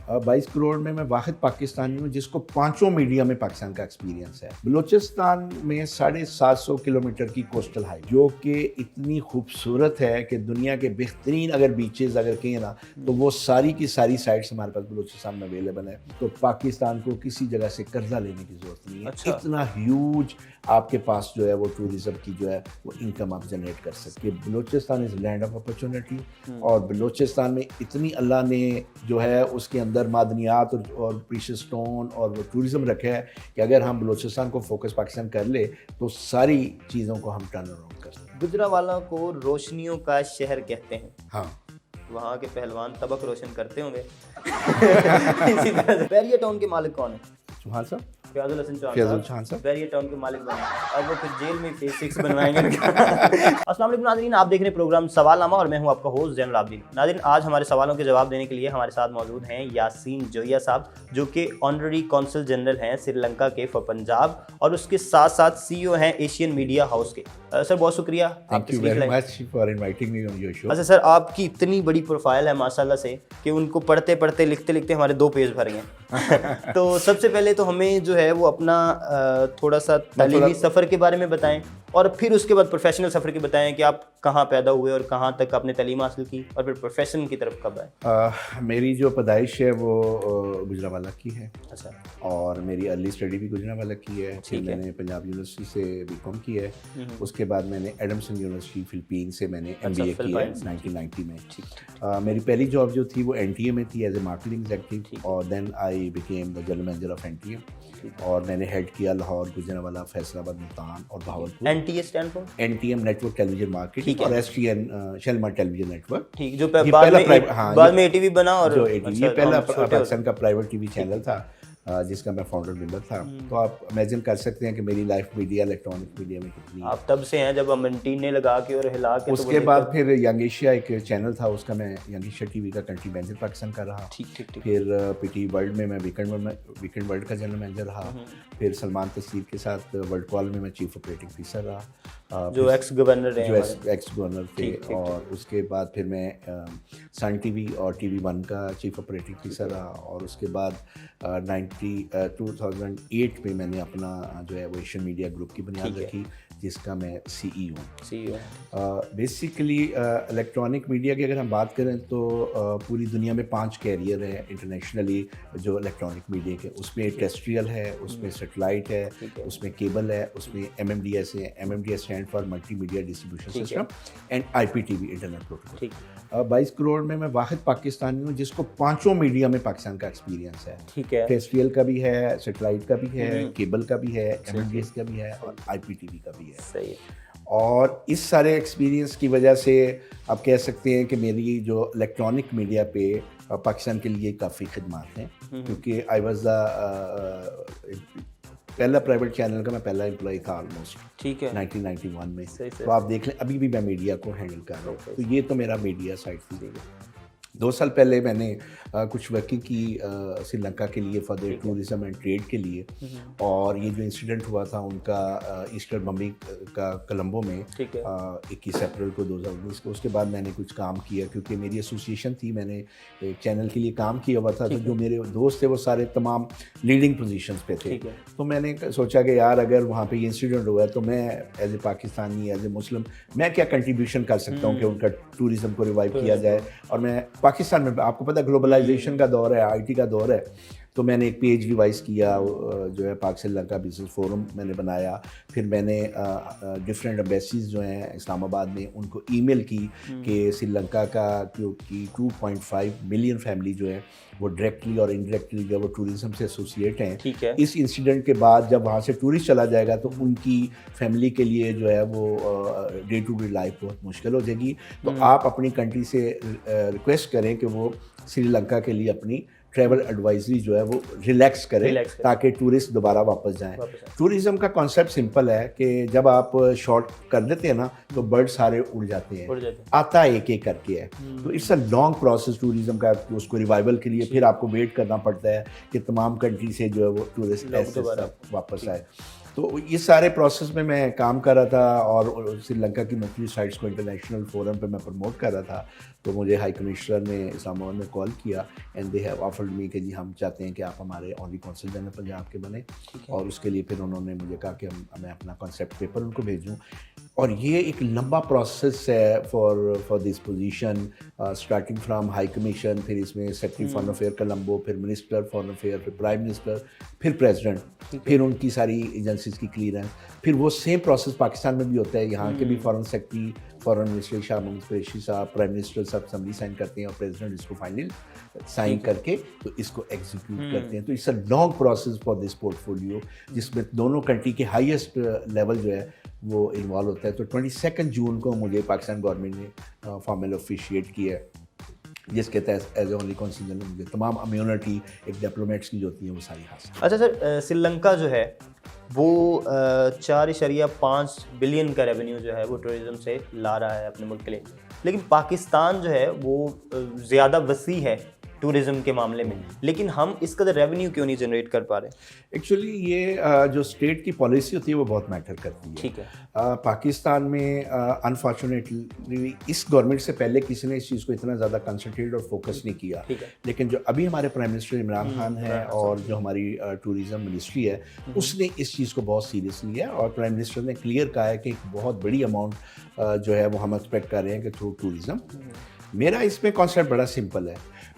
22 करोड़ में मैं वाहिद पाकिस्तानी हूँ जिसको 5 मीडिया में पाकिस्तान का एक्सपीरियंस है। बलूचिस्तान में 750 किलोमीटर की कोस्टल हाईवे जो कि इतनी खूबसूरत है कि दुनिया के बेहतरीन अगर बीचेस अगर कहें ना तो वो सारी की सारी साइट्स हमारे पास बलूचिस्तान में अवेलेबल है। तो पाकिस्तान को किसी जगह से कर्जा लेने की जरूरत नहीं है। अच्छा। इतना ह्यूज आपके पास जो है वो टूरिज्म की जो है वो इनकम आप जनरेट कर सकते हैं। Balochistan is land of opportunity और बलूचिस्तान में इतनी अल्लाह ने जो है उसके अंदर मादनियात और प्रीशियस स्टोन और वो टूरिज्म रखा है कि अगर हम बलूचिस्तान को फोकस पाकिस्तान कर ले तो सारी चीज़ों को हम टर्न अराउंड कर सकते हैं। गुजरांवाला को रोशनियों का शहर कहते हैं। हाँ, वहाँ के पहलवान तबक रोशन करते होंगे। इसी तरह से बैरियर टाउन के मालिक कौन है? चौहान साहब, फयाजुल हसन फयाजुल चौहान साहब। बैरियर टाउन के मालिक बने, अब वो फिर जेल में फेज 6 बनवाएंगे। अस्सलाम वालेकुम नाज़रीन, आप देख रहे हैं प्रोग्राम सवालनामा और मैं हूं आपका होस्ट जैनुल आबिदीन। नाज़रीन, आज हमारे सवालों के जवाब देने के लिए हमारे साथ मौजूद हैं यासीन जोया साहब, जो कि ऑनररी कौंसल जनरल हैं श्रीलंका के फॉर पंजाब और उसके साथ साथ CEO हैं एशियन मीडिया हाउस के। सर बहुत शुक्रिया, thank you very much for inviting me on your show. अच्छा सर, आपकी इतनी बड़ी प्रोफाइल है माशाल्लाह से कि उनको पढ़ते पढ़ते लिखते लिखते हमारे 2 पेज भर गए। तो सबसे पहले तो हमें जो है वो अपना थोड़ा सा तालीमी सफ़र के बारे में बताएं और फिर उसके बाद प्रोफेशनल सफ़र के बताएं कि आप कहाँ पैदा हुए और कहाँ तक आपने तालीम हासिल की और फिर प्रोफेशन की तरफ कब आए। मेरी जो पैदाइश है वो गुजरांवाला की है। अच्छा। और मेरी अर्ली स्टडी भी गुजरांवाला की है। फिर मैंने पंजाब यूनिवर्सिटी से बीकॉम की है। उसके बाद मैंने एडमसन यूनिवर्सिटी फिलिपीन से मैंने MBA की है 1990 में। मेरी पहली जॉब जो थी वो NTA में थी एज ए मार्केटिंग एग्जीक्यूटिव और then I became the general manager of NTA और मैंने हेड किया लाहौर, गुजरांवाला, फैसलाबाद, मुल्तान और Bahawalpur. NTA stand for NTM network television marketing और STN शालीमार टेलीविजन नेटवर्क। ठीक, जो बाद में ATV बना और जो ATV ये पहला पाकिस्तान का प्राइवेट TV चैनल था जिसका मैं फाउंडर मेंबर था। तो आप इमेजिन कर सकते हैं कि मेरी लाइफ मीडिया इलेक्ट्रॉनिक मीडिया में कितनी है। आप तब से हैं जब हम एंटीने लगा के और हिला के। उसके बाद फिर यंग एशिया एक चैनल था, उसका मैं यंग एशिया TV का कंट्री मैनेजर पाकिस्तान का रहा। ठीक। फिर PT वर्ल्ड में मैं वीकेंड वर्ल्ड का जनरल मैनेजर रहा। फिर सलमान तस्लीर के साथ वर्ल्ड कॉल में मैं चीफ ऑपरेटिंग ऑफिसर रहा, जो एक्स गवर्नर हैं, जो एक्स गवर्नर थे। और उसके बाद फिर मैं सन TV और TV1 का चीफ ऑपरेटिंग ऑफिसर रहा और उसके बाद 2008 में मैंने अपना जो है वो एशियन मीडिया ग्रुप की बुनियाद रखी जिसका मैं CEO हूँ। बेसिकली इलेक्ट्रॉनिक मीडिया की अगर हम बात करें तो पूरी दुनिया में 5 कैरियर हैं इंटरनेशनली जो इलेक्ट्रॉनिक मीडिया के। उसमें टेरेस्ट्रियल है, उसमें सेटेलाइट है, उसमें केबल है, उसमें MMDS है। MMDS stand for multi media distribution system and IPTV internet protocol. 22 crore में मैं वाहिद पाकिस्तानी हूँ जिसको 5 मीडिया में पाकिस्तान का एक्सपीरियंस है। ठीक है, टेरेस्ट्रियल का भी है, सेटेलाइट का भी है, केबल का भी है, MMDS का भी है और IPTV का भी है। सही है। और इस सारे एक्सपीरियंस की वजह से आप कह सकते हैं कि मेरी जो इलेक्ट्रॉनिक मीडिया पे पाकिस्तान के लिए काफ़ी खिदमात हैं क्योंकि आई वाज पहला प्राइवेट चैनल का मैं पहला एम्प्लॉय था ऑलमोस्ट। ठीक है, 1991 में। सही। तो आप देख लें अभी भी मैं मीडिया को हैंडल कर रहा हूँ। तो ये तो मेरा मीडिया साइड थी। 2 साल पहले मैंने कुछ वर्किंग की श्रीलंका के लिए for the tourism and trade के लिए। और ये जो इंसिडेंट हुआ था उनका ईस्टर बम्बी का कोलंबो में 21 अप्रैल को 2019 को। उसके बाद मैंने कुछ काम किया क्योंकि मेरी एसोसिएशन थी, मैंने एक चैनल के लिए काम किया हुआ था। तो जो मेरे दोस्त थे वो सारे तमाम लीडिंग पोजीशंस पे थे। तो मैंने सोचा कि यार अगर वहाँ पे ये इंसिडेंट हुआ है तो मैं as a Pakistani as a Muslim मैं क्या कंट्रीब्यूशन कर सकता हूँ कि उनका टूरिज़्म को रिवाइव किया जाए। और मैं पाकिस्तान में, आपको पता है ग्लोबलाइजेशन का दौर है, IT का दौर है, तो मैंने एक पेज रिवाइज किया जो है पाक श्रीलंका बिजनेस फोरम मैंने बनाया। फिर मैंने डिफरेंट एम्बेसीज जो हैं इस्लामाबाद में उनको ईमेल की कि श्रीलंका का क्योंकि 2.5 मिलियन फैमिली जो है वो डायरेक्टली और इनडायरेक्टली जो वो टूरिज्म से एसोसिएट हैं। इस इंसिडेंट के बाद जब वहाँ से टूरिस्ट चला जाएगा तो उनकी फैमिली के लिए जो है वो डे टू डे लाइफ बहुत मुश्किल हो जाएगी। तो आप अपनी कंट्री से रिक्वेस्ट करें कि वो श्रीलंका के लिए अपनी ट्रैवल एडवाइजरी जो है वो रिलैक्स करें ताकि टूरिस्ट दोबारा वापस जाएं। टूरिज्म का कॉन्सेप्ट सिंपल है कि जब आप शॉर्ट कर देते हैं ना तो बर्ड सारे उड़ जाते हैं, आता है एक एक करके है। तो it's a long process tourism का। उसको रिवाइवल के लिए फिर आपको वेट करना पड़ता है कि तमाम कंट्री से जो है वो टूरिस्ट वापस आए। तो ये सारे प्रोसेस में मैं काम कर रहा था और श्रीलंका की मुख्तलिफ साइट्स को इंटरनेशनल फोरम पे मैं प्रमोट कर रहा था। तो मुझे हाई कमिश्नर ने इस्लामाबाद में कॉल किया and they have offered me कि जी हम चाहते हैं कि आप हमारे ऑनली कौंसल जनरल पंजाब के बने, और उसके लिए फिर उन्होंने मुझे कहा कि मैं अपना कॉन्सेप्ट पेपर उनको भेजूँ। और ये एक लंबा प्रोसेस है for this position, starting from high commission, फिर इसमें सेक्रेटरी फॉरेन अफेयर कोलंबो, फिर मिनिस्टर फॉरेन अफेयर, फिर प्राइम मिनिस्टर, फिर प्रेसिडेंट, फिर उनकी सारी एजेंसीज की क्लियरेंस, फिर वो सेम प्रोसेस पाकिस्तान में भी होता है। यहाँ के भी foreign secretary, foreign minister Shah Mohammad Qureshi साहब, प्राइम मिनिस्टर सब असम्बली साइन करते हैं और प्रेसिडेंट इसको फाइनल साइन करके तो इसको एग्जीक्यूट करते हैं। तो it's a long process for this portfolio, जिसमें दोनों कंट्री के हाईएस्ट लेवल जो है वो इन्वॉल्व होता है। तो 22 जून को मुझे पाकिस्तान गवर्नमेंट ने फॉर्मल ऑफिशिएट किया है, जिसके तहत as a only consul general मुझे तमाम इम्यूनिटी एक डिप्लोमेट्स की जो होती है वो सारी हासिल। अच्छा सर, श्रीलंका जो है वो 4.5 बिलियन का रेवेन्यू जो है वो टूरिज्म से ला रहा है अपने मुल्क के लिए, लेकिन पाकिस्तान जो है वो ज़्यादा वसी है टूरिज्म के मामले में, लेकिन हम इस कदर रेवेन्यू क्यों नहीं जनरेट कर पा रहे? एक्चुअली ये जो स्टेट की पॉलिसी होती है वो बहुत मैटर करती है। ठीक है। पाकिस्तान में अनफॉर्चुनेटली इस गवर्नमेंट से पहले किसी ने इस चीज़ को इतना ज़्यादा कंसंट्रेट और फोकस नहीं किया, लेकिन जो अभी हमारे प्राइम मिनिस्टर इमरान खान है और जो हमारी टूरिज़म मिनिस्ट्री है उसने इस चीज़ को बहुत सीरियस लिया, और प्राइम मिनिस्टर ने क्लियर कहा है कि एक बहुत बड़ी अमाउंट जो है वो हम एक्सपेक्ट कर रहे हैं कि थ्रू टूरिज़म। मेरा इसमें कॉन्सेप्ट बड़ा सिंपल है,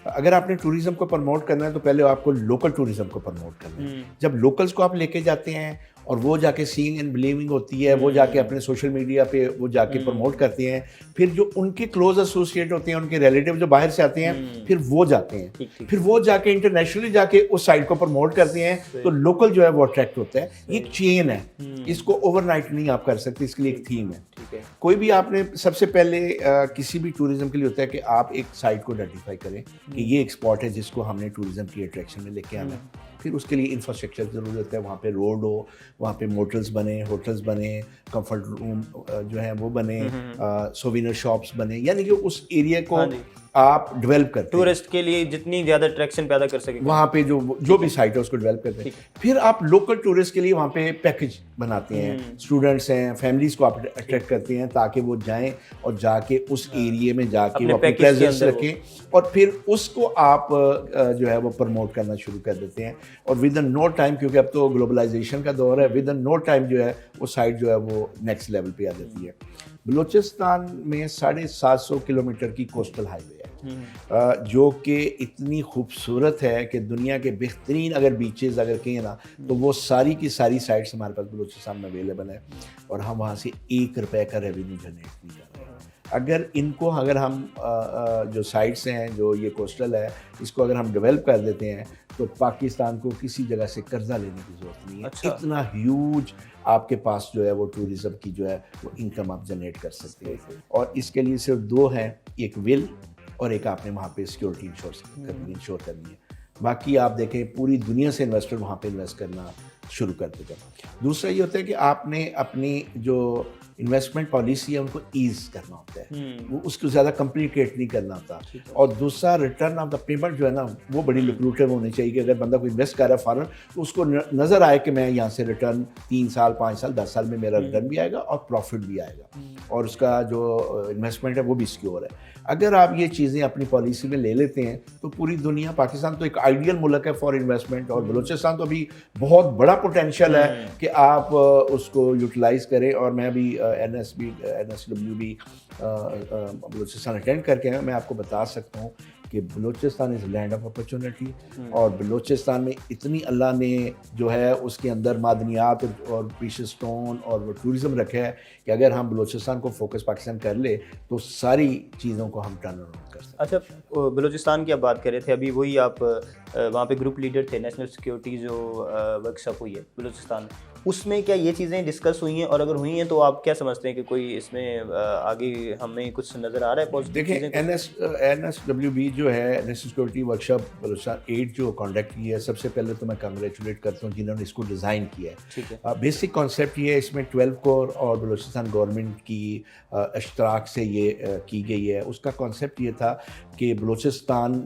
अगर आपने टूरिज़्म को प्रमोट करना है तो पहले आपको लोकल टूरिज़्म को प्रमोट करना है। जब लोकल्स को आप लेके जाते हैं और वो जाके सीइंग एंड बिलीविंग होती है, वो जाके अपने सोशल मीडिया पे वो जाके प्रमोट करते हैं, फिर जो उनके क्लोज एसोसिएट होते हैं, उनके रिलेटिव जो बाहर से आते हैं, फिर वो जाते हैं, फिर वो जाके इंटरनेशनली जाके उस साइट को प्रमोट करते हैं, तो लोकल जो है वो अट्रैक्ट होता है। ये एक चेन है, इसको ओवरनाइट नहीं आप कर सकते, इसके लिए एक थीम है। कोई भी आपने सबसे पहले किसी भी टूरिज्म के लिए होता है कि आप एक साइट को आइडेंटिफाई करें कि ये एक स्पॉट है जिसको हमने टूरिज्म की अट्रैक्शन में लेके आना है। फिर उसके लिए इंफ्रास्ट्रक्चर ज़रूरी होता है, वहाँ पे रोड हो, वहाँ पे मोटल्स बने, होटल्स बने, कंफर्ट रूम जो है वो बने, सोविनर शॉप्स बने, यानी कि उस एरिया को आप डेवलप करते हैं टूरिस्ट के लिए जितनी ज़्यादा अट्रैक्शन पैदा कर सकें वहाँ पे जो भी साइट है उसको डेवलप करते हैं। फिर आप लोकल टूरिस्ट के लिए वहाँ पे पैकेज बनाते हैं, स्टूडेंट्स हैं, फैमिलीज़ को आप अट्रैक्ट करते हैं ताकि वो जाएं और जाके उस एरिया में जाके वो अपनी प्रेजेंस रखें, और फिर उसको आप जो है वो प्रमोट करना शुरू कर देते हैं। और विद इन नो टाइम, क्योंकि अब तो ग्लोबलाइजेशन का दौर है, विद इन नो टाइम जो है वो साइट जो है वो नेक्स्ट लेवल पे आ जाती है। बलूचिस्तान में 750 किलोमीटर की कोस्टल हाईवे है, जो कि इतनी खूबसूरत है कि दुनिया के बेहतरीन अगर बीचेस अगर कहें ना तो वो सारी की सारी साइट्स हमारे पास बलूचिस्तान में अवेलेबल है, और हम वहाँ से 1 रुपये का रेवेन्यू जनरेट नहीं कर रहे हैं। अगर हम जो साइट्स हैं, जो ये कोस्टल है, इसको अगर हम डेवलप कर देते हैं तो पाकिस्तान को किसी जगह से कर्जा लेने की ज़रूरत नहीं है। अच्छा। इतना ह्यूज आपके पास जो है वो टूरिज़्म की जो है वो इनकम आप जनरेट कर सकते हैं, और इसके लिए सिर्फ 2 हैं, एक विल और एक आपने वहाँ पे सिक्योरिटी इंश्योर करनी है। बाकी आप देखें पूरी दुनिया से इन्वेस्टर वहाँ पे इन्वेस्ट करना शुरू कर देगा। दूसरा ये होता है कि आपने अपनी जो इन्वेस्टमेंट पॉलिसी है उनको ईज करना होता है, वो उसको ज़्यादा कॉम्प्लिकेट नहीं करना होता। और दूसरा रिटर्न ऑफ द पेमेंट जो है ना वो बड़ी लुक्रेटिव होनी चाहिए कि अगर बंदा कोई इन्वेस्ट कर रहा है फॉरन तो उसको नज़र आए कि मैं यहाँ से रिटर्न 3 साल 5 साल 10 साल में मेरा रिटर्न भी आएगा और प्रॉफिट भी आएगा, और उसका जो इन्वेस्टमेंट है वो भी सिक्योर है। अगर आप ये चीज़ें अपनी पॉलिसी में ले लेते हैं तो पूरी दुनिया, पाकिस्तान तो एक आइडियल मुल्क है फॉर इन्वेस्टमेंट, और बलूचिस्तान तो अभी बहुत बड़ा पोटेंशियल है कि आप उसको यूटिलाइज़ करें। और मैं भी NSW भी बलूचिस्तान अटेंड करके आया, मैं आपको बता सकता हूँ कि Balochistan is land of opportunity, और बलूचिस्तान में इतनी अल्लाह ने जो है उसके अंदर मादनियात और प्रीशियस स्टोन और वो टूरिज़म रखा है कि अगर हम बलूचिस्तान को फोकस पाकिस्तान कर ले तो सारी चीज़ों को हम टर्न अराउंड कर सकते। अच्छा, बलूचिस्तान की आप बात कर रहे थे, अभी वही आप वहाँ पे ग्रुप लीडर थे, नेशनल सिक्योरिटी जो वर्कशॉप हुई है बलूचिस्तान में, उसमें क्या ये चीज़ें डिस्कस हुई हैं, और अगर हुई हैं तो आप क्या समझते हैं कि कोई इसमें आगे हमें कुछ नज़र आ रहा है पॉजिटिव? देखिए NSWB जो है नेशनल सिक्योरिटी वर्कशॉप बलूचिस्तान 8 जो कंडक्ट की है, सबसे पहले तो मैं कंग्रेचुलेट करता हूँ जिन्होंने इसको डिज़ाइन किया है। ठीक है। बेसिक कॉन्सेप्ट ये है, इसमें 12 कोर और बलूचिस्तान गवर्नमेंट की इश्तराक से ये की गई है। उसका कॉन्सेप्ट ये था कि बलूचिस्तान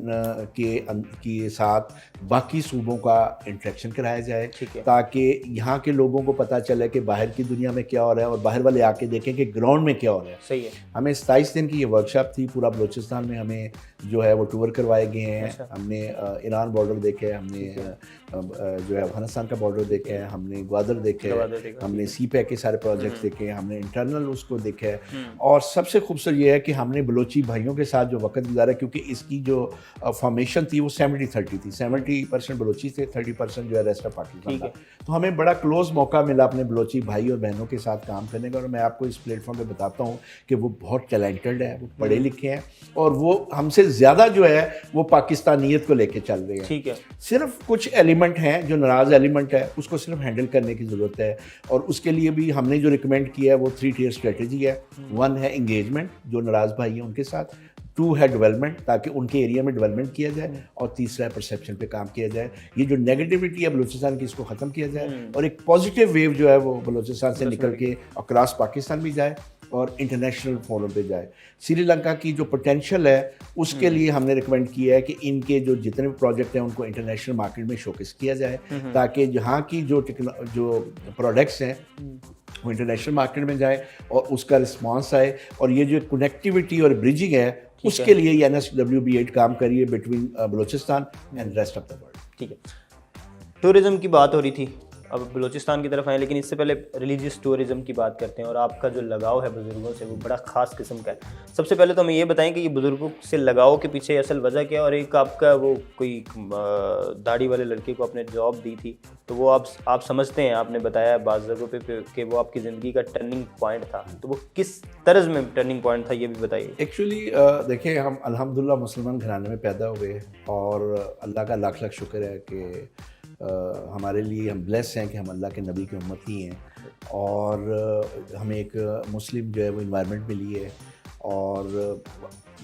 के साथ बाकी सूबों का इंटरेक्शन कराया जाए ताकि यहाँ के लोग लोगों को पता चले कि बाहर की दुनिया में क्या हो रहा है और बाहर वाले आके देखें कि ग्राउंड में क्या हो रहा है। सही है। हमें 27 दिन की ये वर्कशॉप थी, पूरा बलूचिस्तान में हमें जो है वो टूर करवाए गए हैं। अच्छा। हमने ईरान बॉर्डर देखे है, हमने जो है अफगानिस्तान का बॉर्डर देखे है, हमने ग्वादर देखे है, हमने सी पैक के सारे प्रोजेक्ट्स देखे हैं, हमने इंटरनल उसको देखे है। और सबसे खूबसूरत ये है कि हमने बलोची भाइयों के साथ जो वक्त गुजारा, क्योंकि इसकी जो फॉर्मेशन थी वो 70-30 थी। 70% बलोची थे, 30% जो है रेस्ट ऑफ पाकिस्तान था। तो हमें बड़ा क्लोज मौका मिला अपने बलोची भाई और बहनों के साथ काम करने का। और मैं आपको इस प्लेटफॉर्म पे बताता हूँ कि वो बहुत टैलेंटेड है, वो पढ़े लिखे हैं और वो हमसे ज़्यादा जो है वो पाकिस्तानियत को लेके चल रहे हैं। ठीक है। सिर्फ कुछ एलिमेंट हैं जो नाराज़ एलिमेंट है, उसको सिर्फ हैंडल करने की ज़रूरत है। और उसके लिए भी हमने जो रिकमेंड किया है वो 3 tier स्ट्रेटजी है। 1 है इंगेजमेंट, जो नाराज़ भाई हैं उनके साथ। 2 है डेवलपमेंट, ताकि उनके एरिया में डेवलपमेंट किया जाए। और तीसरा है परसेप्शन पे काम किया जाए। ये जो नेगेटिविटी है बलूचिस्तान की, इसको ख़त्म किया जाए और एक पॉजिटिव वेव जो है वो बलूचिस्तान से निकल के अक्रॉस पाकिस्तान भी जाए और इंटरनेशनल फोरम पे जाए। श्रीलंका की जो पोटेंशियल है उसके लिए हमने रिकमेंड किया है कि इनके जो जितने भी प्रोजेक्ट हैं उनको इंटरनेशनल मार्केट में शोकेस किया जाए, ताकि जहाँ की जो प्रोडक्ट्स हैं वो इंटरनेशनल मार्केट में जाए और उसका रिस्पांस आए। और ये जो कनेक्टिविटी और ब्रिजिंग है उसके लिए ये NSW-B8 काम करिए between Balochistan and rest of the world. ठीक है। टूरिज्म की बात हो रही थी, अब बलूचिस्तान की तरफ आए, लेकिन इससे पहले रिलीजियस टूरिज्म की बात करते हैं। और आपका जो लगाव है बुज़ुर्गों से वो बड़ा ख़ास किस्म का है। सबसे पहले तो हमें ये बताएं कि ये बुज़ुर्गों से लगाव के पीछे असल वजह क्या है। और एक आपका वो कोई दाढ़ी वाले लड़के को आपने जॉब दी थी, तो वो आप समझते हैं, आपने बताया बाज़ जगहों पे कि वो आपकी ज़िंदगी का टर्निंग पॉइंट था। तो वो किस तर्ज में टर्निंग पॉइंट था, ये भी बताइए। एक्चुअली देखिए, हम अल्हम्दुलिल्लाह मुसलमान घराने में पैदा हुए और अल्लाह का लाख लाख शुक्र है कि हमारे लिए हम ब्लेस हैं कि हम अल्लाह के नबी की उम्मत ही हैं। और हमें एक मुस्लिम जो है वो इन्वायरमेंट मिली है। और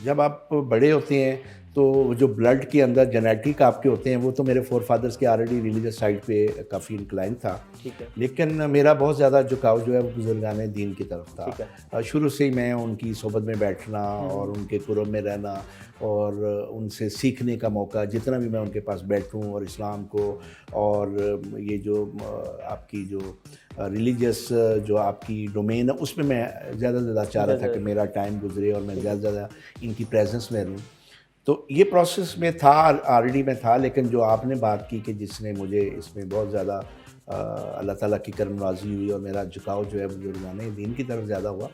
जब आप बड़े होते हैं तो जो ब्लड के अंदर जेनेटिक आपके होते हैं वो तो मेरे फोर फादर्स के ऑलरेडी रिलीजियस साइड पे काफ़ी इंक्लाइन था। ठीक है। लेकिन मेरा बहुत ज़्यादा झुकाव जो है वो बुजुर्गाने दीन की तरफ ठीक था। शुरू से ही मैं उनकी सोबत में बैठना और उनके कुरब में रहना और उनसे सीखने का मौका, जितना भी मैं उनके पास बैठूं और इस्लाम को और ये जो आपकी जो रिलीजियस जो आपकी डोमेन है उसमें मैं ज़्यादा से ज़्यादा चाह रहा था कि मेरा टाइम गुजरे और मैं ज़्यादा से ज़्यादा इनकी प्रेजेंस में रहूँ। तो ये प्रोसेस में था, ऑलरेडी में था। लेकिन जो आपने बात की कि जिसने मुझे इसमें बहुत ज़्यादा अल्लाह ताला की करम नवाज़ी हुई और मेरा झुकाव जो है बुजुर्गाने दीन की तरफ ज़्यादा हुआ,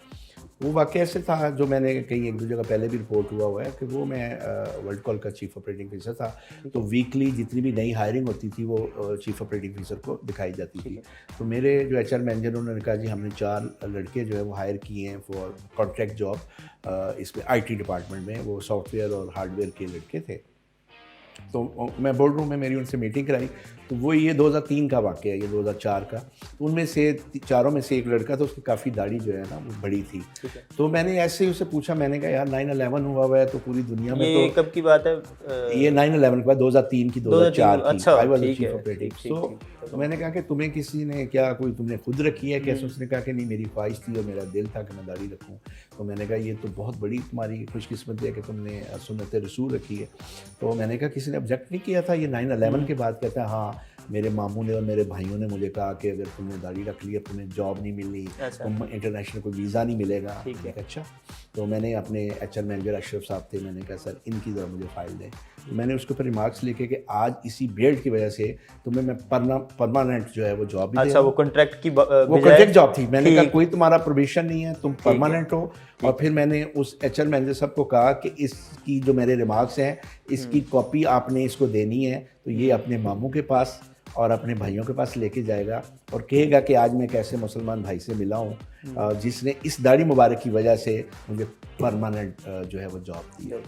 वो वाक़या ऐसे था जो मैंने कहीं 1-2 जगह पहले भी रिपोर्ट हुआ है कि वो मैं वर्ल्ड कॉल का चीफ ऑपरेटिंग ऑफिसर था। तो वीकली जितनी भी नई हायरिंग होती थी वो चीफ ऑपरेटिंग ऑफिसर को दिखाई जाती थी। तो मेरे जो HR मैनेजर उन्होंने कहा जी हमने 4 लड़के जो है वो हायर किए हैं फॉर कॉन्ट्रैक्ट जॉब इसमें IT डिपार्टमेंट में। वो सॉफ्टवेयर और हार्डवेयर के लड़के थे। तो मैं बोर्ड रूम में मेरी उनसे मीटिंग कराई। तो वो ये 2003 का वाक़या है, ये 2004 का। तो उनमें से चारों में से एक लड़का था, उसकी काफ़ी दाढ़ी जो है ना वो बड़ी थी। तो मैंने ऐसे ही उसे पूछा, मैंने कहा यार 9/11 हुआ है तो पूरी दुनिया में ये तो कब की बात है? ये 9/11 के बाद 2003 की 2004 की। अच्छा, आई वाज ठीक चीफ है, ऑपरेटिंग। ठीक। तो मैंने कहा कि तुम्हें किसी ने क्या कोई तुमने खुद रखी है कैसे? उसने कहा कि नहीं, मेरी ख्वाहिश थी और मेरा दिल था कि मैं दाढ़ी रखूँ। तो मैंने कहा ये तो बहुत बड़ी तुम्हारी खुशकिस्मती है कि तुमने सुन्नत रसूल रखी है। तो मैंने कहा किसी ने ऑब्जेक्ट नहीं किया था? ये 9/11 के बाद कहता है हाँ, मेरे मामू ने और मेरे भाइयों ने मुझे कहा कि अगर तुमने दाढ़ी रख ली तुम्हें जॉब नहीं मिलनी, तुम इंटरनेशनल कोई वीज़ा नहीं मिलेगा। ठीक है, अच्छा। तो मैंने अपने HR मैनेजर अशरफ साहब थे, मैंने कहा सर इनकी ज़रा मुझे फ़ाइल दें। तो मैंने उसके ऊपर रिमार्क्स लिखे कि आज इसी बेल्ट की वजह से तुम्हें मैं परमानेंट जो है वो जॉब भी अच्छा, वो कॉन्ट्रैक्ट की वो कॉन्ट्रैक्ट जॉब थी। मैंने कहा कोई तुम्हारा प्रोबेशन नहीं है, तुम परमानेंट हो। और फिर मैंने उस HR मैनेजर साहब को कहा कि इसकी जो मेरे रिमार्क्स हैं इसकी कॉपी आपने इसको देनी है। तो ये अपने मामू के पास और अपने भाइयों के पास लेके जाएगा और कहेगा कि आज मैं कैसे मुसलमान भाई से मिला हूँ जिसने इस दाढ़ी मुबारक की वजह से मुझे परमानेंट जो है वो जॉब दी।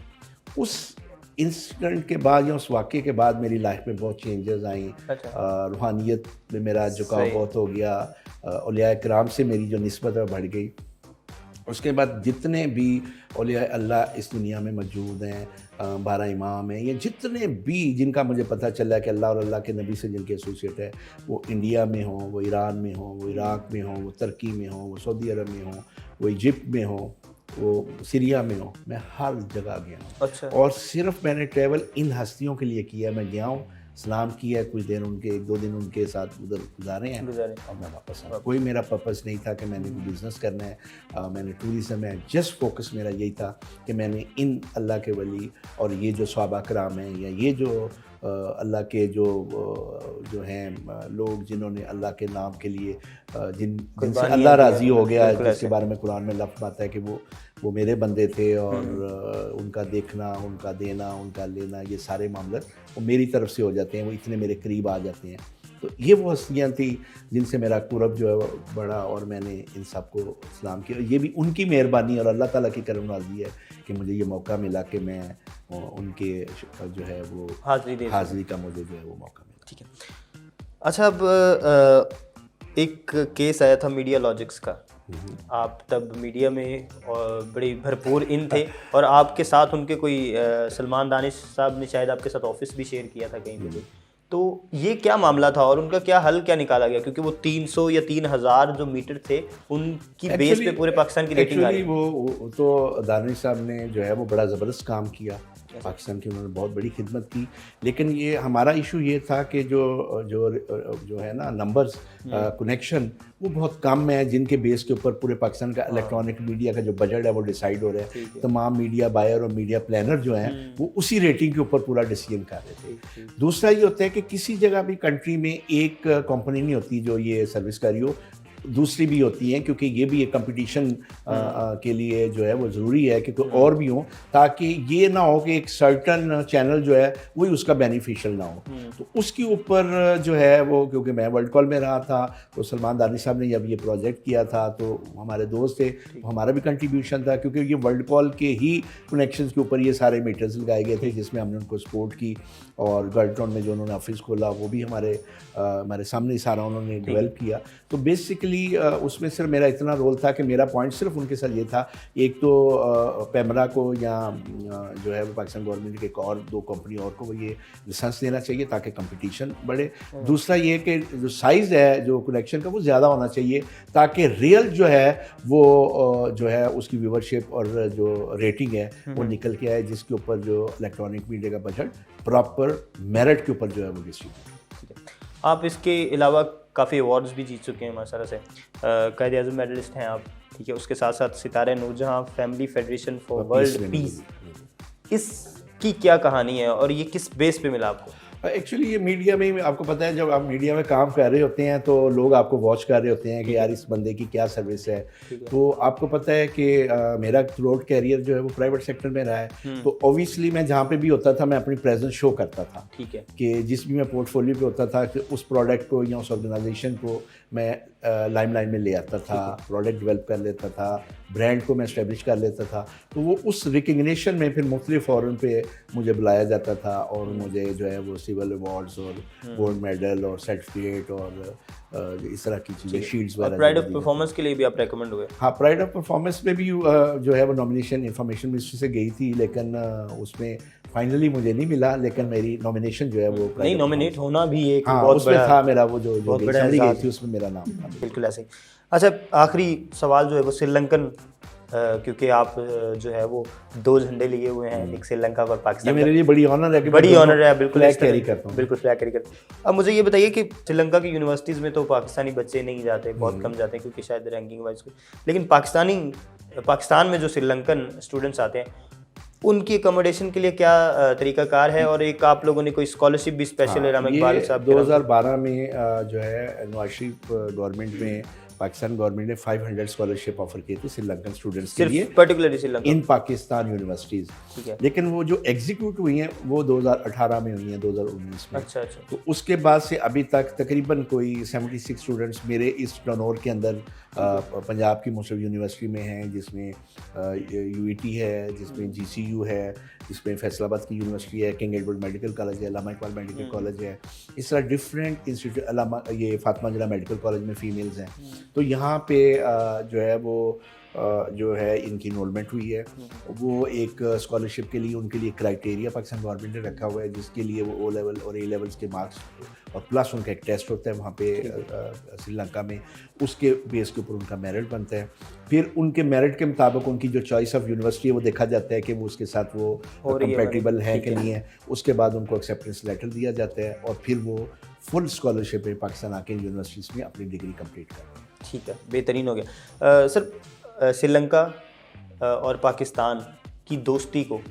उस इंसिडेंट के बाद या उस वाक़े के बाद मेरी लाइफ में बहुत चेंजेस आई। रूहानियत में मेरा झुकाव बहुत हो गया, औलिया किराम से मेरी जो निस्बत है बढ़ गई। उसके बाद जितने भी औलिया अल्लाह इस दुनिया में मौजूद हैं, 12 इमाम हैं, ये जितने भी जिनका मुझे पता चला कि अल्लाह और अल्लाह के नबी से जिनके एसोसिएट है, वो इंडिया में हो, वो ईरान में हो, वो इराक़ में हो, वो तुर्की में हो, वो सऊदी अरब में हो, वो इजिप्ट में हो, वो सीरिया में हो, मैं हर जगह गया हूँ। अच्छा। और सिर्फ मैंने ट्रैवल इन हस्तियों के लिए किया। मैं गया हूँ सलाम किया, कुछ दिन उनके 1-2 दिन उनके साथ उधर गुजारे हैं और मैं वापस आया। कोई मेरा पर्पस नहीं था कि मैंने कोई बिज़नेस करना है, मैंने टूरिज़्म में जस्ट फोकस मेरा यही था कि मैंने इन अल्लाह के वली और ये जो सहाबा कराम हैं या ये जो अल्लाह के जो हैं लोग जिन्होंने अल्लाह के नाम के लिए जिनसे अल्लाह राज़ी हो गया, जिसके बारे में कुरान में लफ्ज़ आता है कि वो मेरे बंदे थे और उनका देखना, उनका देना, उनका लेना, ये सारे मामले वो मेरी तरफ से हो जाते हैं, वो इतने मेरे करीब आ जाते हैं। तो ये वो हस्तियाँ थी जिनसे मेरा कुरब जो है बढ़ा और मैंने इन सब को सलाम किया। ये भी उनकी मेहरबानी और अल्लाह ताला की करम नवाज़ी है कि मुझे ये मौका मिला कि मैं उनके जो है वो हाज़िरी का मुझे जो है वो मौका मिला। ठीक है। अच्छा, अब एक केस आया था मीडिया लॉजिक्स का। आप तब मीडिया में और बड़ी भरपूर इन थे और आपके साथ उनके कोई सलमान दानिश साहब ने शायद आपके साथ ऑफिस भी शेयर किया था कहीं पे। तो ये क्या मामला था और उनका क्या हल क्या निकाला गया, क्योंकि वो 300 या 3000 जो मीटर थे उनकी बेस पे पूरे पाकिस्तान की रेटिंग आ रही है। वो तो दानिश साहब ने जो है वो बड़ा ज़बरदस्त काम किया पाकिस्तान की, उन्होंने बहुत बड़ी खिदमत की, लेकिन ये हमारा इशू ये था कि जो है ना नंबर्स कनेक्शन वो बहुत कम है जिनके बेस के ऊपर पूरे पाकिस्तान का इलेक्ट्रॉनिक मीडिया का जो बजट है वो डिसाइड हो रहा है। तमाम मीडिया बायर और मीडिया प्लानर जो हैं वो उसी रेटिंग के ऊपर पूरा डिसीजन कर रहे थे। दूसरा ये होता है कि किसी जगह भी कंट्री में एक कंपनी नहीं होती जो ये सर्विस कर रही हो, दूसरी भी होती हैं, क्योंकि ये भी एक कंपटीशन के लिए जो है वो ज़रूरी है कि कोई और भी हो, ताकि ये ना हो कि एक सर्टन चैनल जो है वही उसका बेनिफिशियल ना हो। तो उसके ऊपर जो है वो, क्योंकि मैं वर्ल्ड कॉल में रहा था तो सलमान दानिश साहब ने जब ये प्रोजेक्ट किया था तो हमारे दोस्त थे, तो हमारा भी कंट्रीब्यूशन था, क्योंकि ये वर्ल्ड कॉल के ही कनेक्शंस के ऊपर ये सारे मीटर्स लगाए गए थे जिसमें हमने उनको सपोर्ट की। और गर्लटाउन में जो उन्होंने ऑफिस खोला वो भी हमारे सामने सारा उन्होंने डेवलप किया। तो बेसिकली उसमें सिर्फ मेरा इतना रोल था कि मेरा पॉइंट सिर्फ उनके साथ ये था, एक तो पैमरा को या जो है वो पाकिस्तान गवर्नमेंट के एक और 2 कंपनी और को वो ये लाइसेंस देना चाहिए ताकि कंपटीशन बढ़े। दूसरा ये कि जो साइज़ है जो कनेक्शन का वो ज़्यादा होना चाहिए ताकि रियल जो है वो जो है उसकी व्यूवरशिप और जो रेटिंग है वो निकल के आए, जिसके ऊपर जो इलेक्ट्रॉनिक मीडिया का बजट प्रॉपर मेरिट के ऊपर जो है वो डिस्ट्रीब्यूट। आप इसके अलावा काफ़ी अवार्ड्स भी जीत चुके हैं माशाल्लाह से, कायदे आज़म मेडलिस्ट हैं आप, ठीक है। उसके साथ साथ सितारे Noorjahan family federation for world peace, इसकी क्या कहानी है और ये किस बेस पे मिला आपको? एक्चुअली ये मीडिया में आपको पता है, जब आप मीडिया में काम कर रहे होते हैं तो लोग आपको वॉच कर रहे होते हैं कि यार इस बंदे की क्या सर्विस है। तो आपको पता है कि मेरा थ्रूआउट कैरियर जो है वो प्राइवेट सेक्टर में रहा है, तो ऑब्वियसली मैं जहाँ पे भी होता था मैं अपनी प्रेजेंस शो करता था, ठीक है, कि जिस भी मैं पोर्टफोलियो पे होता था कि उस प्रोडक्ट को या उस ऑर्गेनाइजेशन को मैं लाइमलाइन में ले आता था, प्रोडक्ट डेवलप कर लेता था, ब्रांड को मैं इस्टेब्लिश कर लेता था। तो वो उस रिकग्निशन में फिर मुख्तलिफ फोरम पे मुझे बुलाया जाता था और मुझे जो है वो सिविल अवार्ड्स और गोल्ड मेडल और सर्टिफिकेट और इस तरह की चीज़ें, शील्ड्स वगैरह। प्राइड ऑफ परफॉर्मेंस के लिए भी आप रेकमेंड हुए? हाँ, प्राइड ऑफ परफॉर्मेंस में भी जो है वो नॉमिनेशन इंफॉर्मेशन मिनिस्ट्री से गई थी, लेकिन उसमें फाइनली मुझे नहीं मिला, लेकिन मेरी नॉमिनेशन जो है वो नहीं, नॉमिनेट होना भी एक बहुत बड़ा था, मेरा वो जो गई थी उसमें मेरा नाम था। बिल्कुल ऐसे ही। अच्छा, आखिरी सवाल जो है वो श्रीलंकन, क्योंकि आप जो है वो 2 झंडे लिए हुए हैं, एक श्रीलंका और पाकिस्तान। ये मेरे लिए बड़ी ऑनर है, बड़ी ऑनर है, बिल्कुल फ्लैग कैरी करता हूँ, बिल्कुल फ्लैग कैरी करता हूँ। अब मुझे ये बताइए कि श्रीलंका की यूनिवर्सिटीज़ में तो पाकिस्तानी बच्चे नहीं जाते, बहुत कम जाते हैं क्योंकि शायद रैंकिंग वाइज, लेकिन पाकिस्तान में जो श्रीलंकन स्टूडेंट्स आते हैं उनकी अकोमोडेशन के लिए क्या तरीकाकार है, और एक आप लोगों ने कोई स्कॉलरशिप भी स्पेशल इकबाल साहब 2012 में जो है नवाज शरीफ गवर्नमेंट में पाकिस्तान गवर्नमेंट ने 500 स्कॉलरशिप ऑफर किए थे श्रीलंकन स्टूडेंट्स के लिए, पर्टिकुलरली श्रीलंका इन पाकिस्तान यूनिवर्सिटीज़, लेकिन वो जो एग्जीक्यूट हुई हैं वो 2018 में हुई हैं, 2019 में। अच्छा। तो उसके बाद से अभी तक तकरीबन कोई 76 स्टूडेंट्स मेरे इस टर्नओवर के अंदर पंजाब की मुस्लिम यूनिवर्सिटी में हैं, जिसमें UET है, जिसमें GCU है, जिसमें फैसलाबाद की यूनिवर्सिटी है, किंग एडवर्ड मेडिकल कॉलेज है, अल्लामा इकबाल मेडिकल कॉलेज है, इस तरह डिफरेंट इंस्टीट्यूट, ये फातिमा जिला मेडिकल कॉलेज में फ़ीमेल्स हैं। तो यहाँ पे जो है वो जो है इनकी इनरोलमेंट हुई है। वो एक स्कॉलरशिप के लिए उनके लिए क्राइटेरिया पाकिस्तान गवर्नमेंट ने रखा हुआ है, जिसके लिए वो ओ लेवल और ए लेवल्स के मार्क्स और प्लस उनका एक टेस्ट होता है वहाँ पे श्रीलंका में, उसके बेस के ऊपर उनका मेरिट बनता है। फिर उनके मेरिट के मुताबिक उनकी जो चॉइस ऑफ यूनिवर्सिटी है वो देखा जाता है कि वो उसके साथ वो कंपेटिबल है कि नहीं है। उसके बाद उनको एक्सेप्टेंस लेटर दिया जाता है और फिर वो फुल स्कॉलरशिप में पाकिस्तान आके यूनिवर्सिटीज़ में अपनी डिग्री कंप्लीट कर रहे हैं। ठीक है, बेहतरीन हो गया। सर, श्रीलंका और पाकिस्तान की दोस्ती को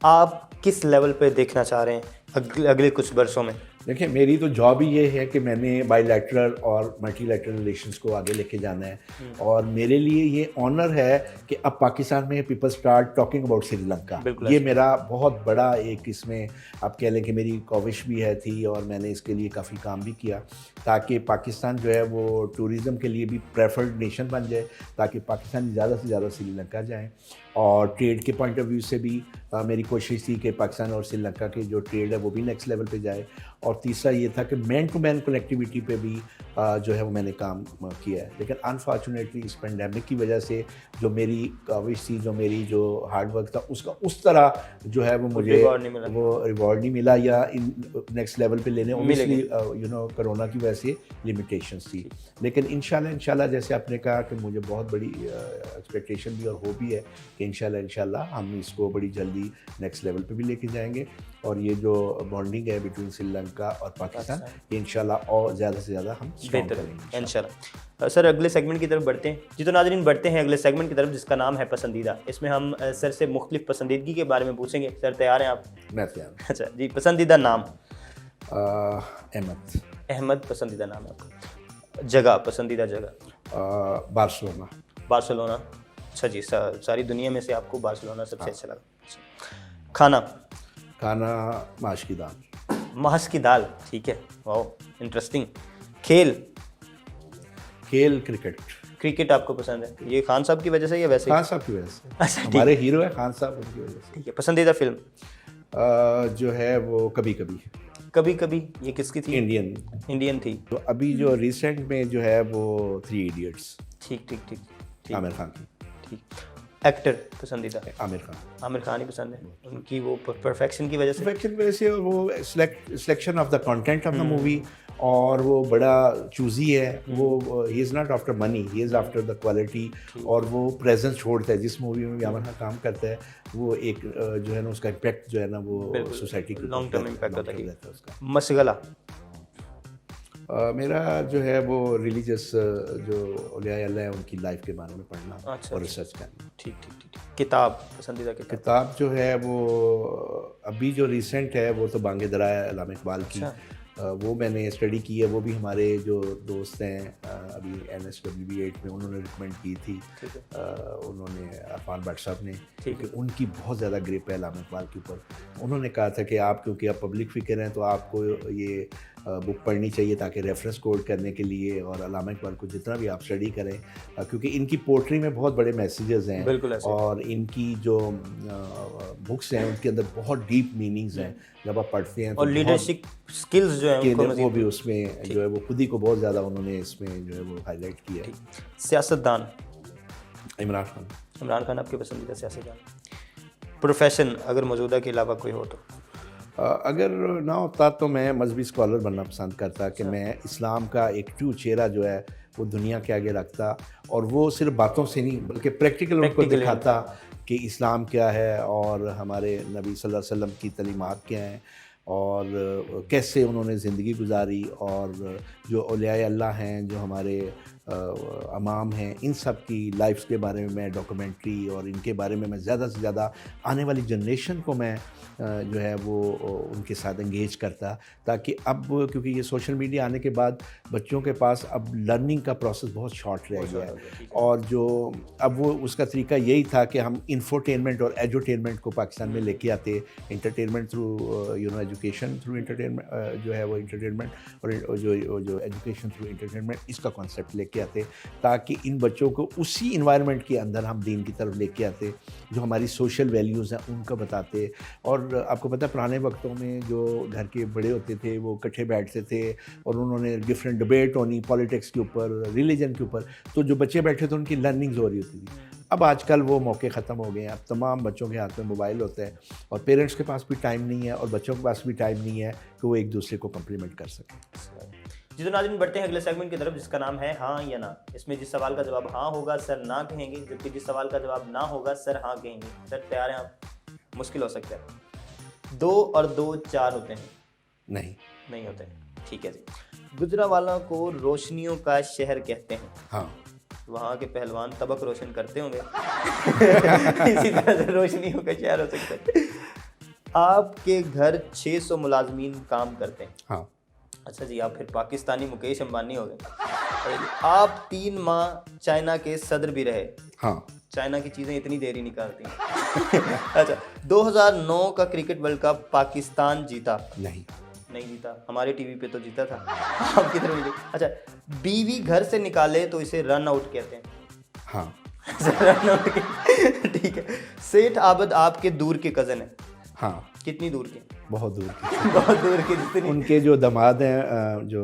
आप किस लेवल पे देखना चाह रहे हैं अगले कुछ वर्षों में? देखिए, मेरी तो जॉब ही ये है कि मैंने बायलैटरल और मल्टीलैटरल रिलेशंस को आगे लेके जाना है, और मेरे लिए ये ऑनर है कि अब पाकिस्तान में people start talking about Sri Lanka. ये मेरा बहुत बड़ा एक इसमें आप कह लें कि मेरी कॉविश भी है थी, और मैंने इसके लिए काफ़ी काम भी किया ताकि पाकिस्तान जो है वो टूरिज़म के लिए भी प्रेफर्ड नेशन बन जाए, ताकि पाकिस्तानी ज़्यादा से ज़्यादा श्रीलंका जाएँ। और ट्रेड के पॉइंट ऑफ व्यू से भी मेरी कोशिश थी कि पाकिस्तान और श्रीलंका के जो ट्रेड है वो भी नेक्स्ट लेवल पे जाए। और तीसरा ये था कि मैन टू मैन कनेक्टिविटी पे भी जो है वो मैंने काम किया है। लेकिन अनफॉर्चुनेटली इस पेंडेमिक की वजह से जो मेरी काविश थी, जो मेरी जो हार्ड वर्क था, उसका उस तरह जो है वो मुझे वो रिवॉर्ड नहीं मिला, या इन नेक्स्ट लेवल पे लेने ओबियसली कोरोना की वजह से लिमिटेशंस थी। लेकिन इंशाल्लाह जैसे आपने कहा कि मुझे बहुत बड़ी एक्सपेक्टेशन भी और होप भी है कि इंशाल्लाह हम इसको बड़ी जल्दी नेक्स्ट लेवल पे भी लेके जाएंगे। और ये जो बॉन्डिंग है बिटवीन श्रीलंका और पाकिस्तान, ये इंशाल्लाह और ज़्यादा से ज़्यादा हम स्ट्रॉन्ग करेंगे इंशाल्लाह। सर, अगले सेगमेंट की तरफ बढ़ते हैं जी। तो नाज़रीन, बढ़ते हैं अगले सेगमेंट की तरफ, जिसका नाम है पसंदीदा। इसमें हम सर से मुख्तलिफ पसंदीदगी के बारे में पूछेंगे। सर, तैयार हैं आप? मैं तैयार हूँ। अच्छा जी, पसंदीदा नाम? अहमद। अहमद पसंदीदा नाम है आपका। जगह, पसंदीदा जगह? बार्सिलोना। बार्सिलोना, अच्छा जी। सारी दुनिया में से आपको बार्सिलोना सबसे अच्छा लगा। खाना? खाना माश की दाल। माश की दाल, ठीक है, वाह, इंटरेस्टिंग। खेल? खेल क्रिकेट। क्रिकेट आपको पसंद है, ये खान साहब की वजह से या वैसे? खान साहब की वजह से। अच्छा, हमारे हीरो है खान साहब, उनकी वजह से। ठीक है। पसंदीदा फिल्म? जो है वो कभी कभी। कभी कभी, ये किसकी थी? इंडियन थी। तो अभी जो रिसेंट में जो है वो 3 इडियट्स। ठीक। आमिर खान की। ठीक। एक्टर पसंदीदा? आमिर खान ही पसंद है, उनकी वो परफेक्शन की वजह से। और वो selection of the content of the movie, और वो बड़ा चूजी है। वो he is not after money, he is after the quality. और वो प्रेजेंस छोड़ता है जिस मूवी में भी आमिर खान काम करता है, वो एक जो है ना उसका इम्पैक्ट जो है ना वो सोसाइटी के लॉन्ग टर्म इम्पैक्ट होता है उसका। मशगला? मेरा जो है वो रिलीजियस जो औलिया अल्लाह है उनकी लाइफ के बारे में पढ़ना और रिसर्च करना। ठीक। किताब, पसंदीदा किताब जो है वो अभी जो रिसेंट है वो तो बांगे दरा है, अल्लामा इकबाल की। वो मैंने स्टडी की है। वो भी हमारे जो दोस्त हैं अभी NSW8 में, उन्होंने रिकमेंड की थी। उन्होंने अरफान भट्ट साहब ने, क्योंकि उनकी बहुत ज़्यादा ग्रिप है अल्लामा इकबाल के ऊपर। उन्होंने कहा था कि आप क्योंकि आप पब्लिक फिगर हैं तो आपको ये बुक पढ़नी चाहिए ताकि रेफरेंस कोड करने के लिए, और अल्लामा इकबाल को जितना भी आप स्टडी करें, क्योंकि इनकी पोट्री में बहुत बड़े मैसेजेस हैं, और इनकी जो बुक्स हैं उनके अंदर बहुत डीप मीनिंग्स हैं जब आप पढ़ते हैं। और लीडरशिप स्किल्स जो है वो भी उसमें जो है वो खुद ही को बहुत ज़्यादा उन्होंने इसमें जो है वो हाईलाइट किया है। सियासतदान? इमरान खान आपके पसंदीदा सियासतदान। प्रोफेशन अगर मौजूदा के अलावा कोई हो तो? अगर ना होता तो मैं मजहबी स्कॉलर बनना पसंद करता, कि मैं इस्लाम का एक ट्रू चेहरा जो है वो दुनिया के आगे रखता, और वो सिर्फ बातों से नहीं बल्कि प्रैक्टिकल उनको दिखाता कि इस्लाम क्या है और हमारे नबी सल्लल्लाहु अलैहि वसल्लम की तलीमात क्या हैं, और कैसे उन्होंने ज़िंदगी गुजारी, और जो औलिया अल्लाह हैं, जो हमारे अमाम हैं, इन सब की लाइफ्स के बारे में मैं डॉक्यूमेंट्री और इनके बारे में मैं ज़्यादा से ज़्यादा आने वाली जनरेशन को मैं जो है वो उनके साथ एंगेज करता, ताकि अब क्योंकि ये सोशल मीडिया आने के बाद बच्चों के पास अब लर्निंग का प्रोसेस बहुत शॉर्ट रह गया है, और जो अब वो उसका तरीका यही था कि हम इंफोटेनमेंट और एजुटेनमेंट को पाकिस्तान में लेके आते, entertainment through education through entertainment जो है वो इंटरटेनमेंट, और जो एजुकेशन थ्रू इंटरटेनमेंट, इसका कॉन्सेप्ट लेके आते, ताकि इन बच्चों को उसी इन्वायरमेंट के अंदर हम दीन की तरफ लेके आते, जो हमारी सोशल वैल्यूज़ हैं उनका बताते। और आपको पता है पुराने वक्तों में जो घर के बड़े होते थे वो इकट्ठे बैठते थे, और उन्होंने डिफरेंट डिबेट होनी पॉलिटिक्स के ऊपर, रिलीजन के ऊपर, तो जो बच्चे बैठे थे उनकी लर्निंग्स हो रही होती थी। अब आजकल वो मौके ख़त्म हो गए हैं, अब तमाम बच्चों के हाथ में मोबाइल होते हैं और पेरेंट्स के पास भी टाइम नहीं है और बच्चों के पास भी टाइम नहीं है कि वो एक दूसरे को कम्प्लीमेंट कर सकें। जी तो नाज़रीन बढ़ते हैं अगले सेगमेंट की तरफ जिसका नाम है हाँ या ना। इसमें जिस सवाल का जवाब हाँ होगा सर ना कहेंगे, जबकि जिस सवाल का जवाब ना होगा सर हाँ कहेंगे। सर तैयार हैं आप? मुश्किल हो सकता है। 2 और 2 4 होते हैं? नहीं होते हैं। ठीक है जी। गुजरांवाला को रोशनियों का शहर कहते हैं। हाँ। वहाँ के पहलवान तबक रोशन करते होंगे। इसी तरह से रोशनियों का शहर हो सकता है। आपके घर 600 मुलाजमीन काम करते हैं। हाँ। अच्छा जी, आप फिर पाकिस्तानी मुकेश अंबानी हो गए। आप 3 माह चाइना के सदर भी रहे। हाँ। चाइना की चीज़ें इतनी देरी निकालती हैं। अच्छा, 2009 का क्रिकेट वर्ल्ड कप पाकिस्तान जीता? नहीं जीता। हमारे टीवी पे तो जीता था। आपकी तरफ नहीं। अच्छा, बीवी घर से निकाले तो इसे रन आउट कहते हैं? हाँ। रन आउट ठीक है। सेठ आबद आपके दूर के कज़न है? हाँ। कितनी दूर के? बहुत दूर के। बहुत दूर के। जितनी उनके जो दामाद हैं जो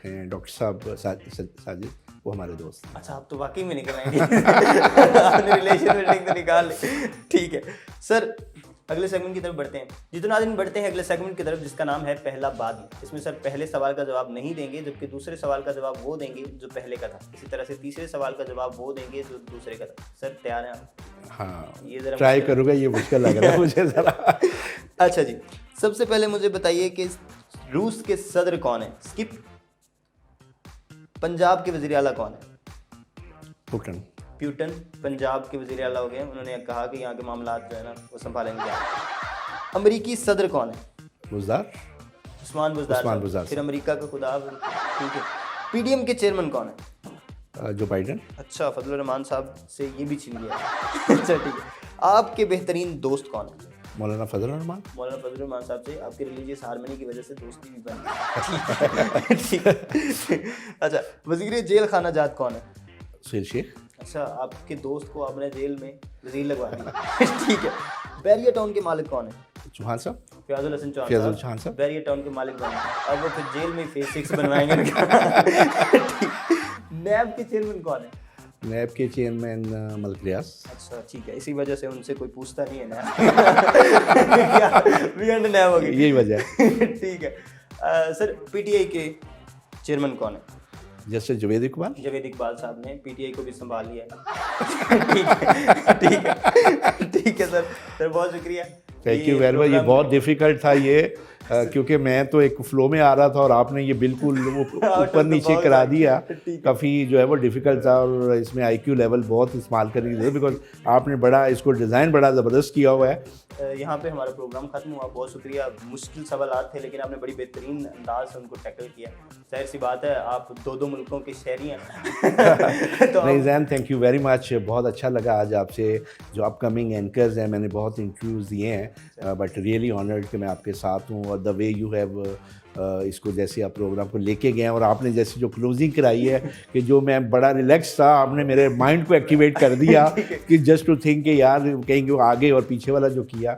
हैं डॉक्टर साहब साजिद, वो हमारे दोस्त हैं। अच्छा, आप तो वाकई में निकल आएंगे। आपने रिलेशन बिल्डिंग तो निकाल ली। ठीक है सर, अगले सेगमेंट की तरफ बढ़ते हैं। जी तो नाज़रीन बढ़ते हैं अगले सेगमेंट की तरफ जिसका नाम है पहला बाद। इसमें सर पहले सवाल का जवाब नहीं देंगे, जबकि दूसरे सवाल का जवाब वो देंगे जो पहले का था। इसी तरह से तीसरे सवाल का जवाब वो देंगे जो दूसरे का था। सर तैयार हैं आप? हाँ, ये जरा ट्राई करूँगा, ये मुश्किल लग रहा है मुझे ज़रा। अच्छा जी, सबसे पहले मुझे बताइए कि रूस के सदर कौन है? स्किप। पंजाब के वज़ीर आला कौन है? प्यूटन पंजाब के वज़ीर आला हो गए। उन्होंने कहा कि यहाँ के मामलात जो है ना वो संभालेंगे। अमेरिकी सदर कौन है? उस्मान बुज़दार। फिर अमेरिका का खुदा। ठीक है। पीडीएम के चेयरमैन कौन है? जो बाइडन। अच्छा, फजलुर रहमान साहब से ये भी छीन लिया। अच्छा ठीक है। आपके बेहतरीन दोस्त कौन है? मौलाना फजलुर रहमान साहब से आपकी रिलीजियस हार्मनी की वजह से दोस्ती भी बनी। ठीक है। अच्छा, वज़ीर जेल खाना जात कौन है? सुहेल शेख। अच्छा, आपके दोस्त को आपने जेल में वजीर लगवा दिया। ठीक है। बैरिया टाउन के मालिक कौन है? चौहान साहब। फयाजुल हसन चौहान साहब बैरिया टाउन के मालिक बने। अब वो फिर जेल में फेज 6 बनवाएंगे। नैब के चेयरमैन कौन है? नैब के चेयरमैन मलिक रियाज। अच्छा ठीक है, इसी वजह से उनसे कोई पूछता नहीं है ना। नैब हो गई, यही वजह है। ठीक है। सर पीटीआई के चेयरमैन कौन है? जैसे जावेद इकबाल साहब ने पीटीआई को भी संभाल लिया है। ठीक है सर बहुत शुक्रिया। Thank you very much. ये बहुत डिफिकल्ट था ये, क्योंकि मैं तो एक फ्लो में आ रहा था और आपने ये बिल्कुल ऊपर नीचे करा दिया। काफ़ी जो है वो डिफ़िकल्ट था और इसमें आईक्यू लेवल बहुत इस्तेमाल करने की ज़रूरत, बिकॉज आपने बड़ा इसको डिज़ाइन बड़ा ज़बरदस्त किया हुआ है। यहाँ पे हमारा प्रोग्राम ख़त्म हुआ, बहुत शुक्रिया। मुश्किल सवालात थे लेकिन आपने बड़ी बेहतरीन अंदाज से उनको टैकल किया। जाहिर सी बात है आप 2 मुल्कों के शहरी हैं। तो नहीं Jain, thank you very much. बहुत अच्छा लगा आज आपसे जो अपकमिंग एंकर्स हैं, मैंने बहुत इंटरव्यूज़ दिए हैं, बट रियली ऑनर्ड कि मैं आपके साथ हूँ। और द वे यू हैव इसको जैसे आप प्रोग्राम को लेके गए और आपने जैसे जो क्लोजिंग कराई है कि जो मैं बड़ा रिलैक्स था, आपने मेरे माइंड को एक्टिवेट कर दिया कि जस्ट टू थिंक कि यार कहेंगे वो आगे और पीछे वाला जो किया।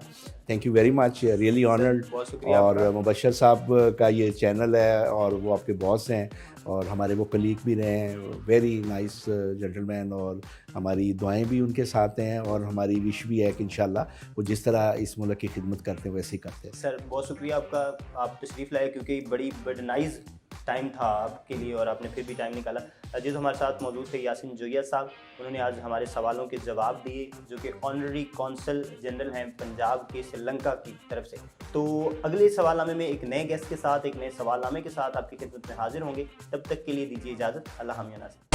Thank you very much, really honoured. और मुबशर साहब का ये चैनल है और वो आपके बॉस हैं और हमारे वो कलीग भी रहे हैं, वेरी नाइस जेंटलमैन, और हमारी दुआएं भी उनके साथ हैं और हमारी विश भी है कि इंशाल्लाह वो जिस तरह इस मुल्क की खिदमत करते हैं वैसे ही करते हैं। सर बहुत शुक्रिया आपका, आप तशरीफ़ लाए क्योंकि बड़ी नाइस टाइम था आपके लिए और आपने फिर भी टाइम निकाला। जी तो हमारे साथ मौजूद थे यासीन जोइया साहब, उन्होंने आज हमारे सवालों के जवाब दिए, जो कि ऑनररी कौंसल जनरल हैं पंजाब के श्रीलंका की तरफ से। तो अगले सवालनामे में एक नए गेस्ट के साथ, एक नए सवालनामे के साथ आपकी खिदमत में हाजिर होंगे। तब तक के लिए दीजिए इजाज़त। अल्लाह हम या नासिर।